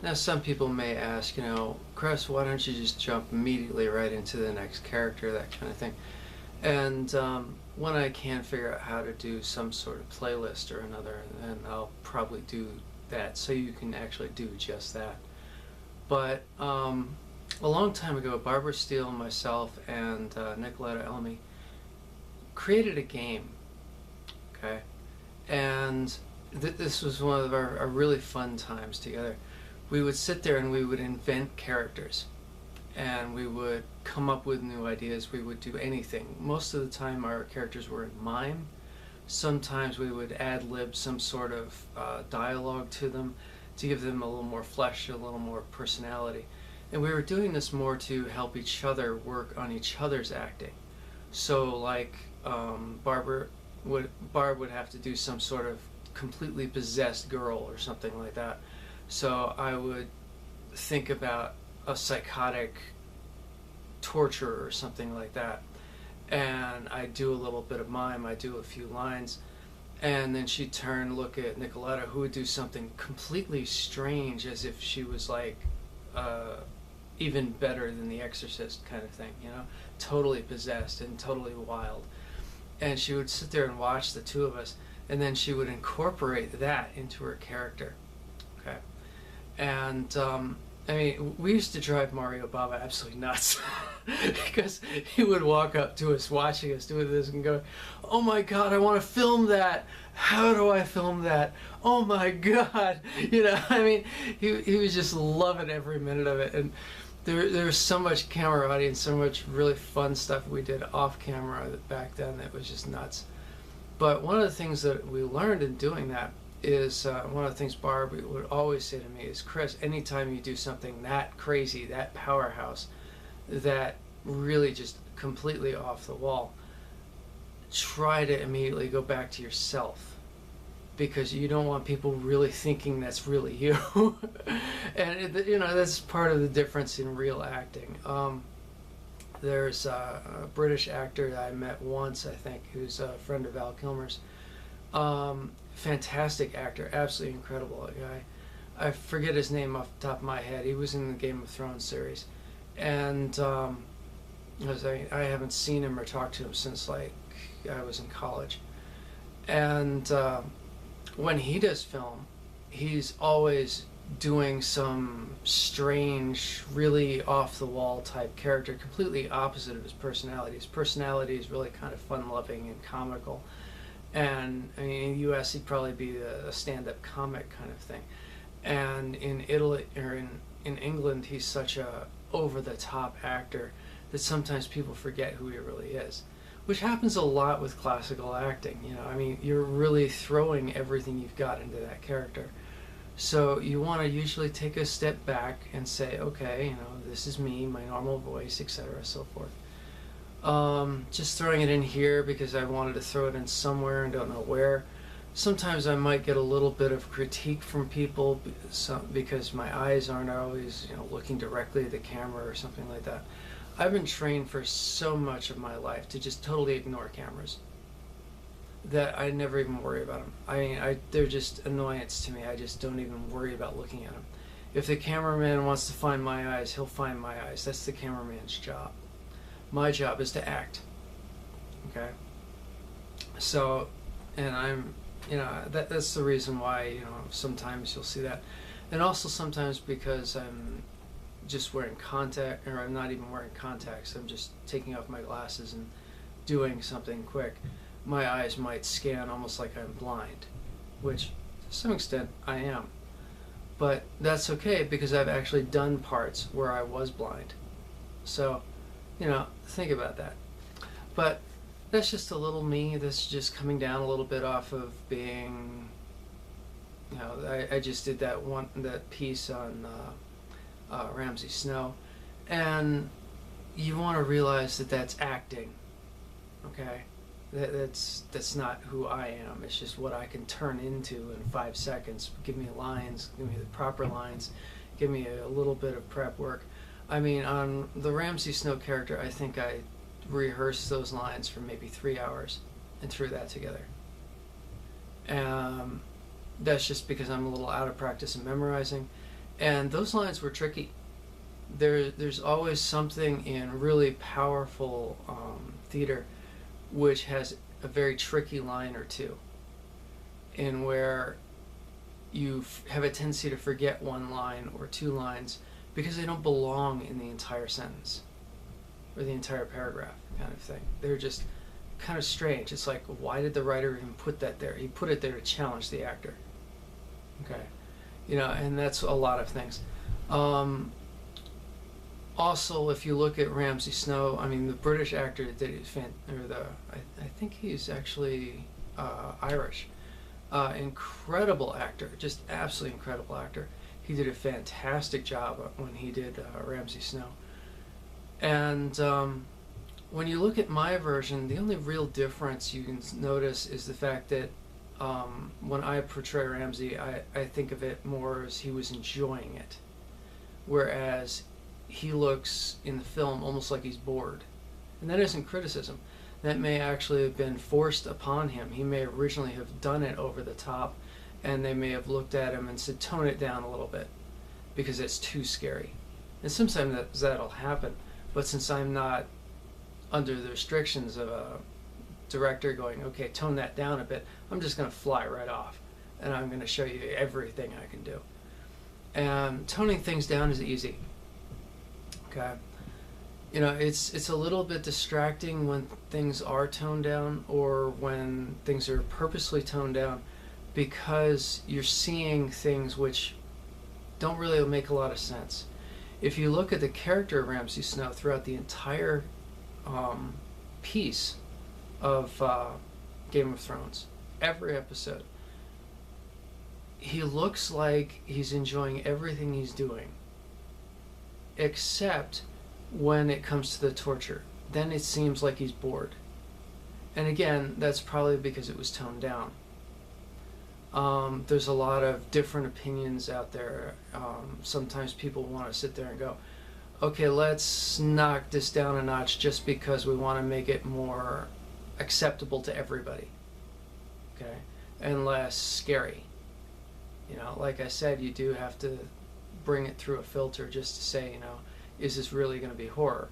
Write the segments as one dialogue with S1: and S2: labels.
S1: Now, some people may ask, Chris, why don't you just jump immediately right into the next character, that kind of thing. And when I can figure out how to do some sort of playlist or another, then I'll probably do that so you can actually do just that. But a long time ago, Barbara Steele, myself, and Nicoletta Elmy created a game, okay? And this was one of our really fun times together. We would sit there and we would invent characters, and we would come up with new ideas. We would do anything. Most of the time our characters were in mime. Sometimes we would ad-lib some sort of dialogue to them to give them a little more flesh, a little more personality. And we were doing this more to help each other work on each other's acting. So like Barb would have to do some sort of completely possessed girl or something like that. So I would think about a psychotic torturer or something like that, and I do a little bit of mime, I do a few lines, and then she'd turn, look at Nicoletta, who would do something completely strange, as if she was like even better than the Exorcist kind of thing, totally possessed and totally wild. And she would sit there and watch the two of us, and then she would incorporate that into her character. Okay. And I mean, we used to drive Mario Baba absolutely nuts because he would walk up to us watching us do this and go, "Oh my God, I want to film that. How do I film that? Oh my God." I mean, he was just loving every minute of it. And there was so much camaraderie and so much really fun stuff we did off camera back then that was just nuts. But one of the things that we learned in doing that is one of the things Barb would always say to me is, "Chris, anytime you do something that crazy, that powerhouse, that really just completely off the wall, try to immediately go back to yourself, because you don't want people really thinking that's really you." And that's part of the difference in real acting. There's a British actor that I met once, I think, who's a friend of Val Kilmer's. Fantastic actor, absolutely incredible guy. I forget his name off the top of my head. He was in the Game of Thrones series, and I haven't seen him or talked to him since like I was in college. And when he does film, he's always doing some strange, really off-the-wall type character, completely opposite of his personality. His personality is really kind of fun-loving and comical. And I mean, in the U.S., he'd probably be a stand-up comic kind of thing. And in Italy or in England, he's such a over-the-top actor that sometimes people forget who he really is, which happens a lot with classical acting. I mean, you're really throwing everything you've got into that character. So you want to usually take a step back and say, okay, this is me, my normal voice, etc., so forth. Just throwing it in here because I wanted to throw it in somewhere and don't know where. Sometimes I might get a little bit of critique from people because my eyes aren't always looking directly at the camera or something like that. I've been trained for so much of my life to just totally ignore cameras that I never even worry about them. I mean, they're just annoyance to me. I just don't even worry about looking at them. If the cameraman wants to find my eyes, he'll find my eyes. That's the cameraman's job. My job is to act. Okay? So, and I'm, that's the reason why, sometimes you'll see that. And also sometimes because I'm just wearing contact, or I'm not even wearing contacts, I'm just taking off my glasses and doing something quick. My eyes might scan almost like I'm blind, which to some extent I am. But that's okay because I've actually done parts where I was blind. So, think about that. But that's just a little me. That's just coming down a little bit off of being, I just did that piece on Ramsey Snow. And you want to realize that that's acting, okay? That's not who I am. It's just what I can turn into in 5 seconds. Give me lines, give me the proper lines, give me a little bit of prep work. I mean, on the Ramsey Snow character, I think I rehearsed those lines for maybe 3 hours and threw that together. That's just because I'm a little out of practice in memorizing, And those lines were tricky. There's always something in really powerful theater which has a very tricky line or two, in where you have a tendency to forget one line or two lines because they don't belong in the entire sentence or the entire paragraph, kind of thing. They're just kind of strange. It's like, why did the writer even put that there? He put it there to challenge the actor. Okay, and that's a lot of things. Also, if you look at Ramsey Snow, I mean, the British actor that did it, I think he's actually Irish. Incredible actor, just absolutely incredible actor. He did a fantastic job when he did Ramsey Snow. And when you look at my version, the only real difference you can notice is the fact that when I portray Ramsey, I think of it more as he was enjoying it, whereas he looks in the film almost like he's bored. And that isn't criticism. That may actually have been forced upon him. He may originally have done it over the top, and they may have looked at him and said, tone it down a little bit because it's too scary. And sometimes that'll happen, but since I'm not under the restrictions of a director going, okay, tone that down a bit, I'm just going to fly right off, and I'm going to show you everything I can do. And toning things down is easy. Okay, it's a little bit distracting when things are toned down or when things are purposely toned down, because you're seeing things which don't really make a lot of sense. If you look at the character of Ramsey Snow throughout the entire piece of Game of Thrones, every episode, he looks like he's enjoying everything he's doing, except when it comes to the torture. Then it seems like he's bored. And again, that's probably because it was toned down. There's a lot of different opinions out there. Sometimes people want to sit there and go, okay, let's knock this down a notch just because we want to make it more acceptable to everybody. Okay? And less scary. Like I said, you do have to bring it through a filter just to say, is this really going to be horror?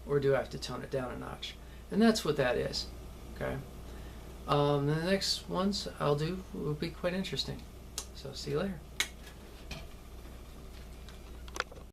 S1: Or do I have to tone it down a notch? And that's what that is. Okay? The next ones I'll do will be quite interesting. So see you later.